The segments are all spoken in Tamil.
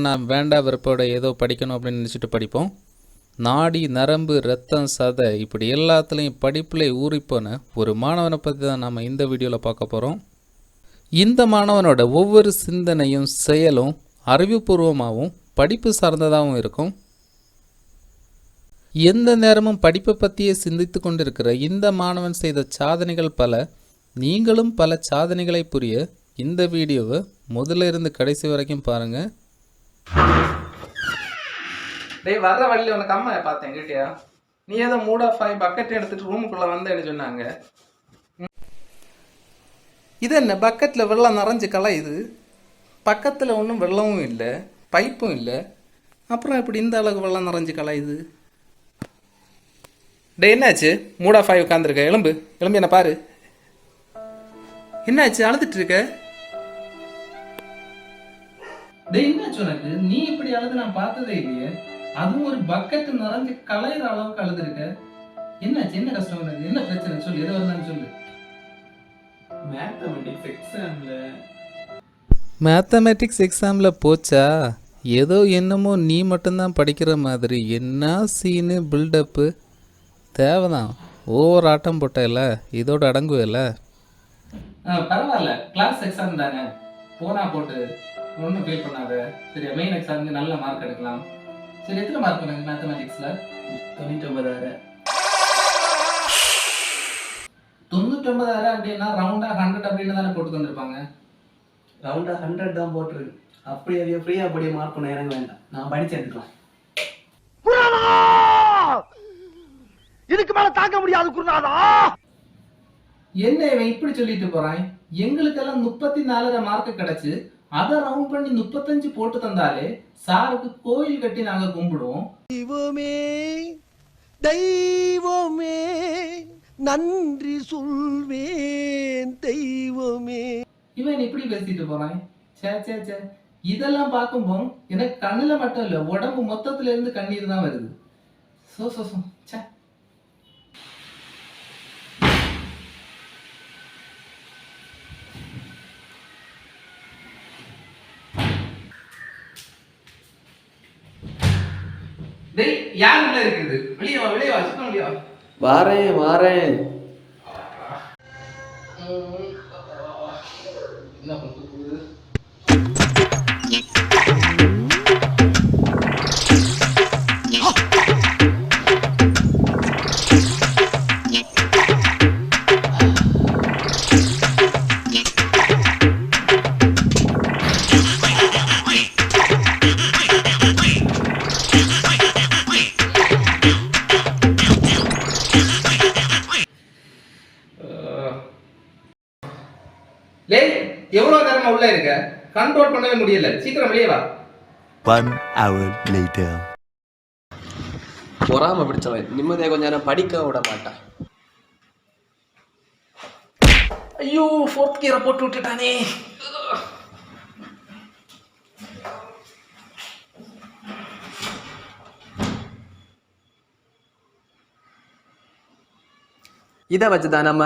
நான் வேண்டா வெறுப்போட ஏதோ படிக்கணும் அப்படின்னு நினச்சிட்டு படிப்போம். நாடி நரம்பு ரத்தம் சதை இப்படி எல்லாத்துலேயும் படிப்பில் ஊறிப்போன ஒரு மாணவனை பற்றி தான் நம்ம இந்த வீடியோவில் பார்க்க போகிறோம். இந்த மாணவனோட ஒவ்வொரு சிந்தனையும் செயலும் அறிவுபூர்வமாகவும் படிப்பு சார்ந்ததாகவும் இருக்கும். எந்த நேரமும் படிப்பை பற்றியே சிந்தித்து கொண்டிருக்கிற இந்த மாணவன் செய்த சாதனைகள் பல. நீங்களும் பல சாதனைகளை புரிய இந்த வீடியோவை முதல்ல இருந்து கடைசி வரைக்கும் பாருங்கள். டேய், வர்ற வழியில் உனக்கு அம்மா பார்த்தேன் கேட்டியா? நீ ஏதோ மூட் ஆஃப் ஆகி பக்கெட் எடுத்துட்டு ரூமுக்குள்ளே வந்தேன்னு சொன்னாங்க. இது என்ன பக்கெட்டில் வெள்ளம் நிறைஞ்சு கலையுது? பக்கத்தில் ஒன்றும் வெள்ளமும் இல்லை, பைப்பும் இல்லை, அப்புறம் இப்படி இந்த அளவுக்கு வெள்ளம் நிறைஞ்சு கலையுது? டே, என்னாச்சு? மூட் ஆஃப் ஆகி உட்காந்துருக்க. எலும்பு என்ன பாரு. என்னாச்சு? அழுதுட்டு இருக்க? டே, என்னாச்சு உனக்கு? நீ இப்படி அழுது நான் பார்த்ததே இல்லையே. அதுவும் ஒரு பக்கெட் நிறைஞ்சு கலையிற அளவுக்கு அழுதுருக்க. என்னாச்சு? என்ன கஷ்டம் உனக்கு? என்ன பிரச்சனை சொல்லு, எது வருதான்னு சொல்லு. மேத்தமெட்டிக்ஸ் எக்ஸாமில் போச்சா? ஏதோ என்னமோ நீ மட்டும்தான் படிக்கிற மாதிரி. என்ன சீனு பில்டப்பு தேவைதான். ஓவர் ஆட்டம் போட்டல, இதோட அடங்குவில்ல. பரவாயில்ல, கிளாஸ் எக்ஸாம் தானே, போனா போட்டு ஒன்றும் ஃபீல் பண்ணாத. சரி, மெயின் எக்ஸாமுக்கு நல்ல மார்க் எடுக்கலாம். சரி, எத்தனை மார்க் உனக்கு மேத்தமெட்டிக்ஸில்? 99,000. 99,000 அப்படின்னா ரவுண்டா 100 அப்படின்னு தானே போட்டு தந்திருப்பாங்க. ரவுண்டா 100 தான் போட்டிருக்கு. அப்படி அதைய ஃப்ரீயா அப்படியே மார்க் பண்ண இறங்க வேண்டாம், நான் படிச்சு எடுத்துக்கலாம். இதுக்கு மேல தாங்க முடியாது குருநாதா. என்ன இவன் இப்படி சொல்லிட்டு போறான்? எங்களுக்கெல்லாம் 34 மார்க் கிடைச்சு அதை ரவுண்ட் பண்ணி 35 போட்டு தந்தாலே சாருக்கு கோயில் கட்டி நாங்க கும்பிடுவோம். தெய்வமே தெய்வமே நன்றி சொல்வேன் தெய்வமே. இவன் இப்படி பேசிட்டு போறான். சே சே சே, இதெல்லாம் பார்க்கும்போது எனக்கு கண்ணுல மட்டும் இல்ல, உடம்பு மொத்தத்துல இருந்து கண்ணீர் தான் வருது. சோ சோ சோ சே. டேய், யார் உள்ள இருக்குது? வெளியே வா, வெளியே வா, சுத்தம் வெளியே வா. வாரேன். என்ன பண்றது? எவ்வளவு நேரமா உள்ள இருக்க? கண்ட்ரோல் பண்ணவே முடியல. சீக்கிரம் வெளியே வா. 1 hour later. பொறாம பிடிச்சவன் நிம்மதியா கொஞ்ச நேரம் படிக்க விட மாட்டான். ஐயோ, 4th கியரை போட்டு விட்டுட்டானே. இதை வச்சுதான் நம்ம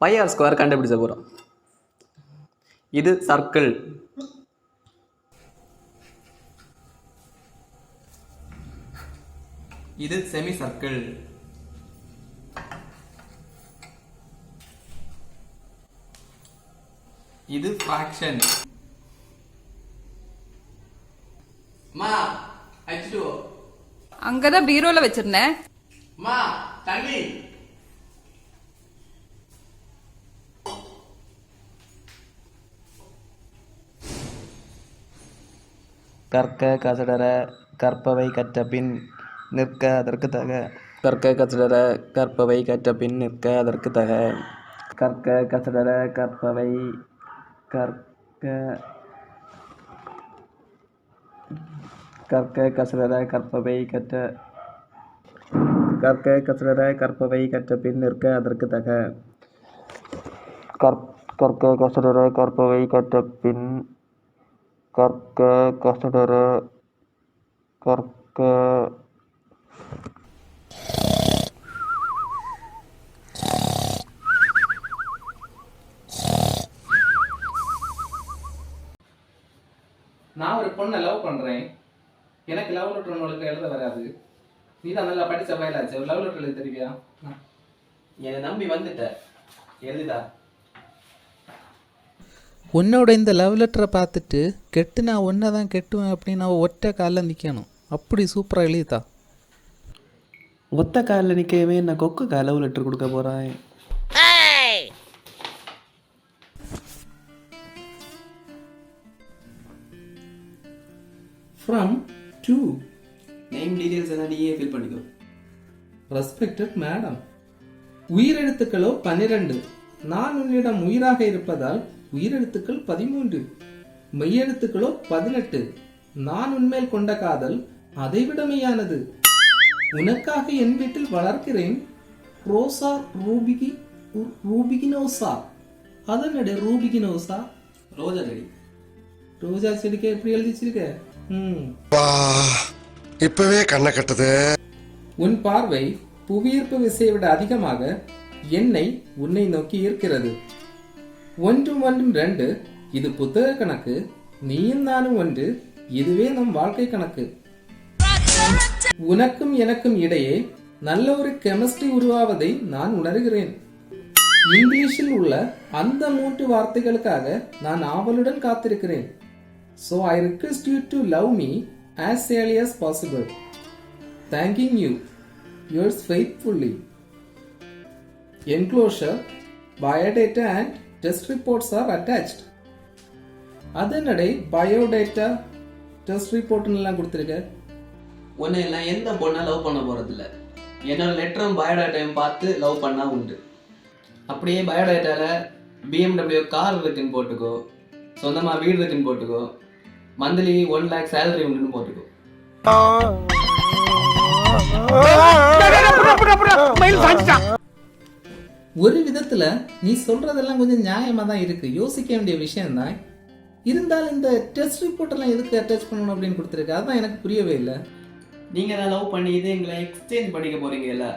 பைஆர் ஸ்கொயர் கண்டுபிடிச்ச போறோம். இது சர்க்கிள், இது செமி சர்க்கிள், இது ஃபிராக்ஷன். மா H2O அங்கதான் பீரோல வச்சிருந்தேன். மா தண்ணி. கற்க கசடர கற்பவை கற்ற பின் நிற்க அதற்கு தக. கற்க கசடர கற்பவை கற்ற பின் நிற்க அதற்கு தக. கற்க கசடர கற்பவை கற்க கசடர கற்பவை கற்ற பின் நிற்க அதற்கு தக. கற்க கசடர கற்பவை கற்ற பின் கற்க கசடர கற்க நான் ஒரு பொண்ணை லவ் பண்ணுறேன், எனக்கு லவ் லெட்டர் உங்களுக்கு எழுத வராது, நீ தான் நல்லா படித்த வயலாச்சு, லவ் லெட்டர் எழுதி தருவியா? என்னை நம்பி வந்துட்ட, எழுதிதா. உன்னோட இந்த லவ் லெட்டரை பார்த்துட்டு கெட்டு நான் ஒன்றை தான் கெட்டுவேன் அப்படின்னு அவள் ஒற்றை காலில் நிற்கணும். அப்படி சூப்பராக எழுதித்தா. ஒத்த காலில் நிற்கவே நான் கொக்கு லவ் லெட்டர் கொடுக்க போகிறேன். ஃப்ரம் டு நேம் டீடைல்ஸ் எல்லாம் நீயே ஃபில் பண்ணிக்கோ. ரெஸ்பெக்டட் மேடம், உயிரெழுத்துக்களோ 12, நான் உன்னிடம் உயிராக இருப்பதால் உயிரெழுத்துக்கள் 13, மெய்யெழுத்துக்களோ 18, நான் உன்மேல் கொண்ட காதல் அதைவிட மெய்யானது, உனக்காக என் வீட்டில் வளர்க்கிறேன் ரோசா ரூபிகினோசா. அதனடே ரூபிகினோசா? ரோஜா செடி. ரோஜா செடிக்கு எப்படி எழுதி வச்சிருக்க? இப்பவே கண்ணை கட்டுது. உன் பார்வை புவியீர்ப்பு விசையை விட அதிகமாக என்னை உன்னை நோக்கி ஈர்க்கிறது. 1 1 2, இது புத்தக கணக்கு, நீயும் நானும் ஒன்று, இதுவே நம் வாழ்க்கை கணக்கு. உனக்கும் எனக்கும் இடையே நல்ல ஒரு கெமிஸ்ட்ரி உருவாவதை நான் உணர்கிறேன். இங்கிலீஷில் உள்ள அந்த 3 வார்த்தைகளுக்காக நான் ஆவலுடன் காத்திருக்கிறேன். So I request you to love me as early as possible. Thanking you. Yours faithfully. Enclosure, biodata and test reports are attached. அதனடே பயோடேட்டா டெஸ்ட் ரிப்போர்ட்லாம் கொடுத்துருக்க. உன்னை நான் எந்த பொண்ணை லவ் பண்ண போகிறதில்ல. என்னோட லெட்டரும் பயோடேட்டாவையும் பார்த்து லவ் பண்ணா உண்டு. அப்படியே பயோடேட்டாவில் BMW கார் இருக்குன்னு போட்டுக்கோ, சொந்தமாக வீடு இருக்குன்னு போட்டுக்கோ, மந்த்லி 1 lakh சேலரி உண்டுன்னு போட்டுக்கோ. ஒரு விதத்துல நீ சொல்றதெல்லாம் கொஞ்சம் நியாயமா தான் இருக்கு, யோசிக்க வேண்டிய விஷயம் தான். இருந்தாலும் இந்த டெஸ்ட் ரிப்போர்ட் எல்லாம் எதுக்கு அட்டாச் பண்ணணும் அப்படின்னு கொடுத்துருக்கு, அதான் எனக்கு புரியவே இல்லை. நீங்கள் தான் லவ் பண்ணி இது எங்களை எக்ஸ்சேஞ்ச் பண்ணிக்க போகிறீங்கல்ல,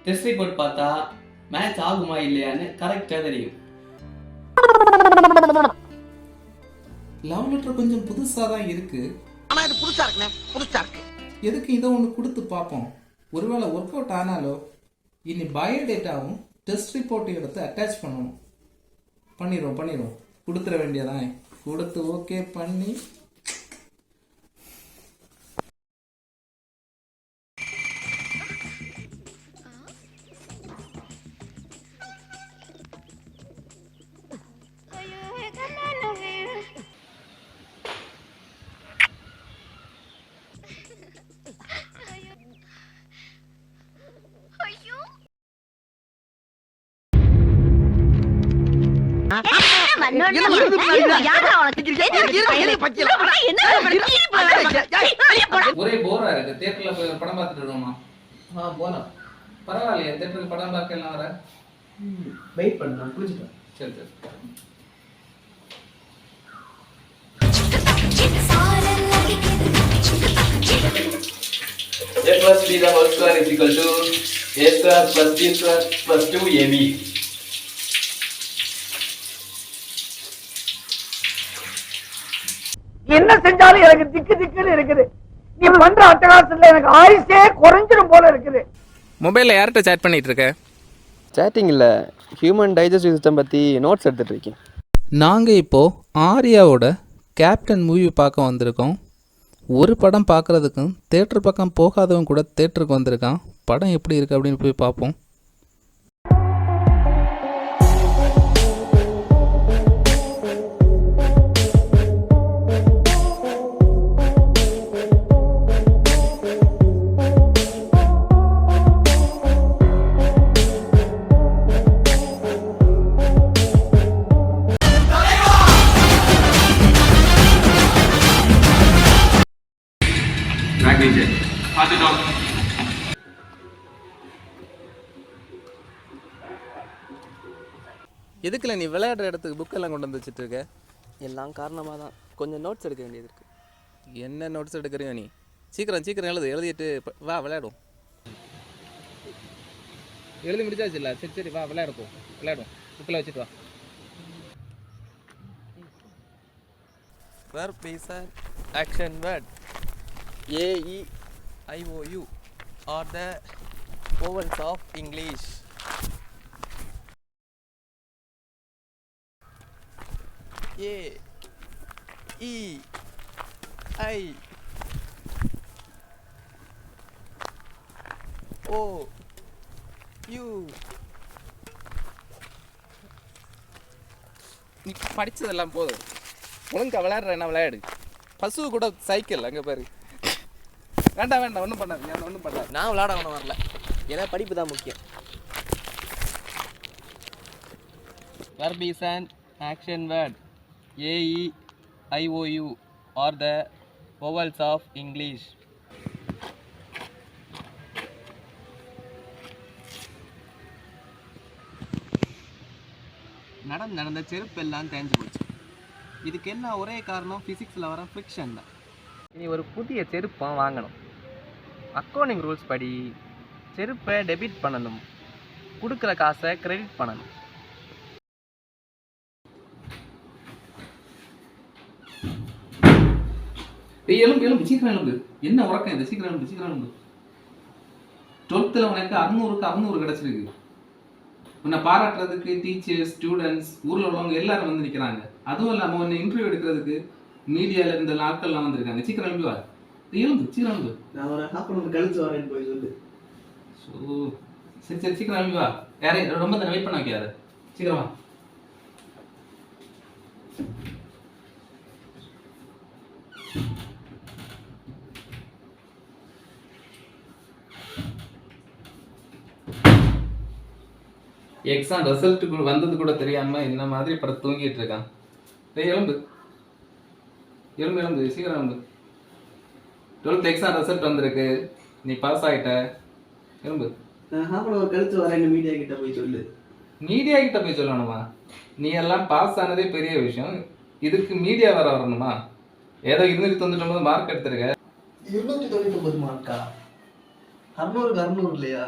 டெஸ்ட் ரிப்போர்ட் பார்த்தா மேட்ச் ஆகுமா இல்லையான்னு கரெக்டாக தெரியும். லவ் லெட்டர் கொஞ்சம் புதுசா தான் இருக்கு. ஆனா இது புதுசா இருக்கு. எதுக்கு இதை ஒன்று கொடுத்து பார்ப்போம், ஒருவேளை ஒர்க் அவுட் ஆனாலோ. இனி பயோடேட்டாவும் டெஸ்ட் ரிப்போர்ட்டையும் எடுத்து அட்டாச் பண்ணணும். பண்ணிடுவோம் கொடுத்துட வேண்டியதான். கொடுத்து ஓகே பண்ணி ஒரே போரா இருக்கு. தியேட்டர்ல போய் ஒரு படம் பார்த்துட்டு வருவோமா? போகலாம். பரவாயில்லையே, தியேட்டருக்கு படம் பார்க்க எல்லாம் வர. வெயிட் பண்ண, நான் குளிச்சுட்டேன். சரி. A plus b the whole square is equal to a square plus b square plus 2ab. என்ன செஞ்சாலும் எனக்கு திக்குன்னு இருக்குது. நீ பண்ற அட்டகாசத்துல எனக்கு ஆயுசே குறைஞ்சிடும் போல இருக்குது. மொபைலில் யார்கிட்ட சேட் பண்ணிட்டு இருக்க? சேட்டிங் இல்லை, ஹியூமன் டைஜஸ்டிவ் சிஸ்டம் பற்றி நோட்ஸ் எடுத்துகிட்டு இருக்கேன். நாங்கள் இப்போது ஆர்யாவோட கேப்டன் மூவி பார்க்க வந்திருக்கோம். ஒரு படம் பார்க்குறதுக்கும் தேட்டர் பக்கம் போகாதவன் கூட தேட்டருக்கு வந்திருக்கான். படம் எப்படி இருக்குது அப்படின்னு போய் பார்ப்போம். எதுக்குல நீ விளையாடுற இடத்துக்கு புக்கெல்லாம் கொண்டு வந்து வச்சுட்டு இருக்க? எல்லாம் காரணமாக தான், கொஞ்சம் நோட்ஸ் எடுக்க வேண்டியது இருக்குது. என்ன நோட்ஸ் எடுக்கிறியோ நீ? சீக்கிரம் எழுதிட்டு வா விளையாடும். எழுதி முடிச்சாச்சு இல்லை? சரி வா விளையாடும். புக்கில் வச்சுட்டு வா. Verb is an action word. A, E, I, O, U are the vowels of English. A, E, I, O, U. நீ படிச்சதெல்லாம் போதும், ஒழுங்கா விளையாடுற என்ன விளையாடு. பசு கூட சைக்கிள் அங்கே பாரு. வேண்டாம் வேண்டாம், ஒன்றும் பண்ணாது, ஒன்றும் பண்ணாது. நான் விளையாட ஒன்றும் வரல, ஏன்னா படிப்பு தான் முக்கியம். Verb is an action word. A, E, I, O, U are the vowels of English. நடந்த செருப்பெல்லாம் தேஞ்சு போச்சு. இதுக்கெல்லாம் ஒரே காரணம் ஃபிசிக்ஸில் வர ஃப்ரிக்ஷன் தான். இனி ஒரு புதிய செருப்பம் வாங்கணும். அக்கௌண்டிங் ரூல்ஸ் படி செருப்பை டெபிட் பண்ணணும், கொடுக்குற காசை கிரெடிட் பண்ணணும். எலும்பு எலும்பு சீக்கிரம் எலும்பு. என்ன உறக்கம் இது? சீக்கிரம் எலும்பு, சீக்கிரம் எலும்பு. 12th உனக்கு 600க்கு 600 கிடச்சிருக்கு. உன்னை பாராட்டுறதுக்கு டீச்சர்ஸ், ஸ்டூடெண்ட்ஸ், ஊரில் உள்ளவங்க எல்லாரும் வந்து நிற்கிறாங்க. அதுவும் இல்லாமல் உன்னை இன்டர்வியூ எடுக்கிறதுக்கு மீடியாவில் இருந்த நாட்கள்லாம் வந்திருக்காங்க. சீக்கிரம் எலும்பு வா, எலும்பு சீக்கிரம் எலும்பு. நான் ஒரு ஹாஃப் கழிச்சு வரேன்னு போய் சொல்லு. ஸோ சரி சரி சீக்கிரம் எலும்பு வா. யாரையும் ரொம்ப நேரம் வெயிட் பண்ண வைக்காத, சீக்கிரம் வா. எக்ஸாம் ரிசல்ட் வந்தது கூட தெரியாம என்ன மாதிரி படம் தூங்கிட்டு இருக்கான். எலும்பு எலும்பு எலும்பு சீக்கிரம் எலும்பு. 12th எக்ஸாம் ரிசல்ட் வந்திருக்கு, நீ பாஸ் ஆகிட்ட. எலும்பு. கழிச்சு வரேன்னு மீடியா கிட்ட போய் சொல்லு. மீடியா கிட்ட போய் சொல்லணுமா? நீ எல்லாம் பாஸ் ஆனதே பெரிய விஷயம், இதுக்கு மீடியா வர வரணுமா? ஏதோ 299 மார்க் எடுத்திருக்க. 299 மார்க்கா? 600க்கு 600 இல்லையா?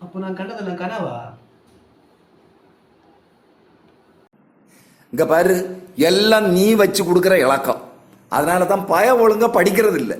அப்போ நான் கண்டதெல்லாம் கனவா? இங்க பாரு, எல்லாம் நீ வச்சு கொடுக்குற இலக்கம். அதனால தான் பய ஒழுங்கா படிக்கிறது இல்லை.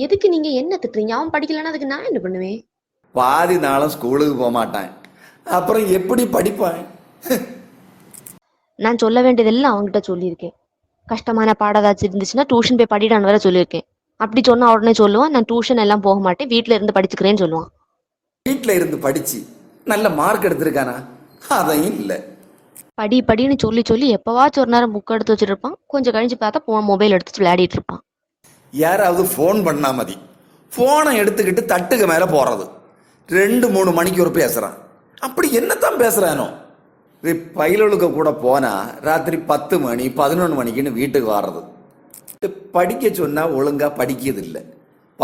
எதுக்கு நீங்க என்ன திட்டுறீங்க? அவன் படிக்கலன்னா அதுக்கு நான் என்ன பண்ணுவேன்? பாதி நாளும் ஸ்கூலுக்கு போக மாட்டான், அப்புறம் எப்படி படிப்பான்? நான் சொல்ல வேண்டியதெல்லாம் அவங்ககிட்ட சொல்லியிருக்கேன். கஷ்டமான பாடம் ஏதாச்சும் இருந்துச்சுன்னா டியூஷன் போய் படிடான்னு வேற சொல்லியிருக்கேன். அப்படி சொன்னா உடனே சொல்லுவான், நான் டியூஷன் எல்லாம் போக மாட்டேன், வீட்டுல இருந்து படிச்சுக்கிறேன்னு சொல்லுவான். வீட்டில் இருந்து படிச்சு நல்ல மார்க் எடுத்திருக்கானா? அதையும் இல்லை. படின்னு சொல்லி சொல்லி எப்பவாச்சும் ஒரு நேரம் புக் எடுத்து வச்சுட்டு இருப்பான். கொஞ்சம் கழிஞ்சு பார்த்தா மொபைல் எடுத்து விளையாடிட்டு இருப்பான். யாராவது ஃபோன் பண்ணா மதி, ஃபோனை எடுத்துக்கிட்டு தட்டுக்கு மேலே போறது. 2-3 மணிக்கு ஒரு பேசுறான். அப்படி என்னத்தான் பேசுறானோ? பயிலுக்கு கூட போனா ராத்திரி 10 மணி 11 மணிக்குன்னு வீட்டுக்கு வர்றது. படிக்க சொன்னா ஒழுங்கா படிக்கிறது இல்லை.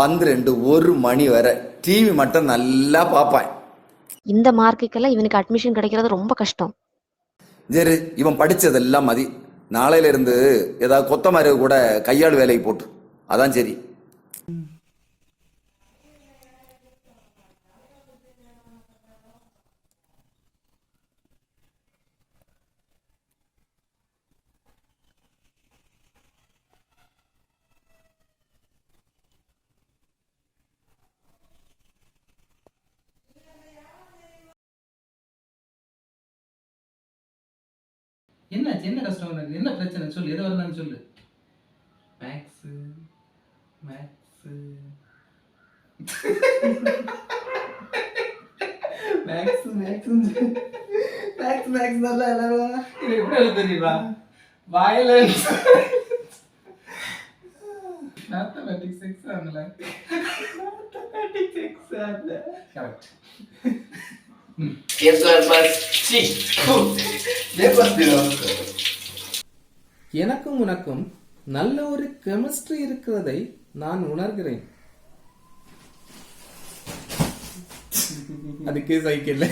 12-1 மணி வரை டிவி மட்டும் நல்லா பார்ப்பான். இந்த மார்க்குக்கெல்லாம் இவனுக்கு அட்மிஷன் கிடைக்கிறது ரொம்ப கஷ்டம். சரி, இவன் படிச்சதெல்லாம் மதி. நாளையில இருந்து ஏதாவது கொத்த மாதிரி கூட கையாள் வேலைக்கு போட்டு, அதான் சரி. என்ன என்ன கஷ்டம் உனக்கு? என்ன பிரச்சனை சொல்லு, எது வரணும்னு சொல்லு. மேக்ஸு மேக்ஸு மேக்ஸ் நல்லா இல்லவா? இது எப்படி தெரியுமா? வயலன்ஸ் மேத்தமேட்டிக்ஸ் எக்ஸாம்ல கரெக்ட். எனக்கும் உனக்கும் நல்ல ஒரு கெமிஸ்ட்ரி இருக்கிறதை நான் உணர்கிறேன். அதுக்கு சைக்கிள்